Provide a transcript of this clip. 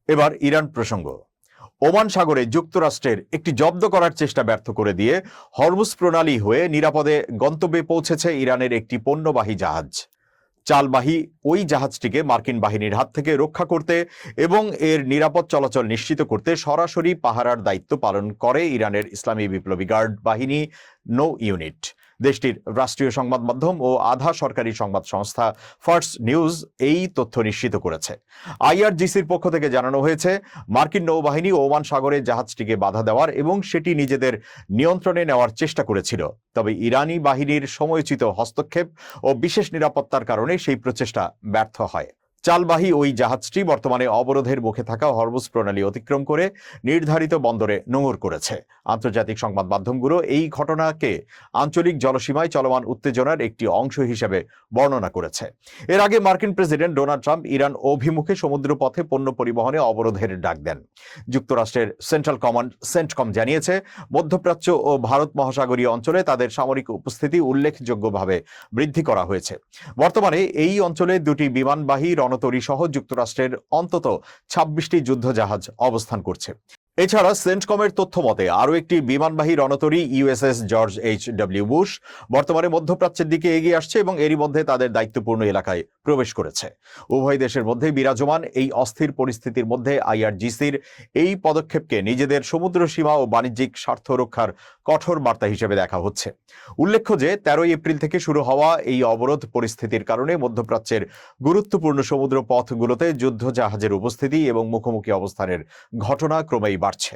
এবার ইরান প্রসঙ্গ। ওমান সাগরে যুক্তরাষ্ট্রের একটি জব্দ করার চেষ্টা ব্যর্থ করে দিয়ে হরমুজ প্রণালী হয়ে নিরাপদে গন্তব্যে পৌঁছেছে ইরানের একটি পণ্যবাহী জাহাজ। চালবাহী ওই জাহাজটিকে মার্কিন বাহিনীর হাত থেকে রক্ষা করতে এবং এর নিরাপদ চলাচল নিশ্চিত করতে সরাসরি পাহারার দায়িত্ব পালন করে ইরানের ইসলামী বিপ্লবী গার্ড বাহিনী নৌ ইউনিট। দেশটির রাষ্ট্রীয় সংবাদ মাধ্যম ও আধা সরকারি সংবাদ সংস্থা ফার্স্ট নিউজ এই তথ্য নিশ্চিত করেছে। আইআরজিসির পক্ষ থেকে জানানো হয়েছে, মার্কিন নৌবাহিনী ওমান সাগরে জাহাজটিকে বাধা দেওয়ার এবং সেটি নিজেদের নিয়ন্ত্রণে নেওয়ার চেষ্টা করেছিল, তবে ইরানি বাহিনীর সময়োচিত হস্তক্ষেপ ও বিশেষ নিরাপত্তার কারণে সেই প্রচেষ্টা ব্যর্থ হয়। চালবাহী ওই জাহাজটি বর্তমানে অবরোধের মুখে থাকা হরমুজ প্রণালী অতিক্রম করে নির্ধারিত বন্দরে নোঙর করেছে। আন্তর্জাতিক সংবাদ মাধ্যমগুলো এই ঘটনাকে আঞ্চলিক জলসীমায় চলমান উত্তেজনার একটি অংশ হিসেবে বর্ণনা করেছে। এর আগে মার্কিন প্রেসিডেন্ট ডোনাল্ড ট্রাম্প ইরান অভিমুখে সমুদ্রপথে পণ্য পরিবহনে অবরোধের ডাক দেন। যুক্তরাষ্ট্রের সেন্ট্রাল কমান্ড সেন্টকম জানিয়েছে, মধ্যপ্রাচ্য ও ভারত মহাসাগরীয় অঞ্চলে তাদের সামরিক উপস্থিতি উল্লেখযোগ্যভাবে বৃদ্ধি করা হয়েছে। বর্তমানে এই অঞ্চলে দুটি বিমানবাহী রণতরী সহ যুক্তরাষ্ট্রের অন্তত 26টি যুদ্ধজাহাজ অবস্থান করছে। এছাড়া সেন্টকমের তথ্য মতে আরও একটি বিমানবাহী রণতরী ইউএসএস জর্জ এইচ.ডব্লিউ. বুশ বর্তমানে মধ্যপ্রাচ্যের দিকে এগিয়ে আসছে এবং এরই মধ্যে তাদের দায়িত্বপূর্ণ এলাকায় প্রবেশ করেছে। উভয় দেশের মধ্যে বিরাজমান এই অস্থির পরিস্থিতির মধ্যে আইআরজিসির এই পদক্ষেপকে নিজেদের সমুদ্র সীমা ও বাণিজ্যিক স্বার্থ রক্ষার কঠোর বার্তা হিসেবে দেখা হচ্ছে। উল্লেখ্য যে 13 এপ্রিল থেকে শুরু হওয়া এই অবরোধ পরিস্থিতির কারণে মধ্যপ্রাচ্যের গুরুত্বপূর্ণ সমুদ্র পথগুলোতে যুদ্ধজাহাজের উপস্থিতি এবং মুখোমুখি অবস্থানের ঘটনা ক্রমেই বাড়ছে।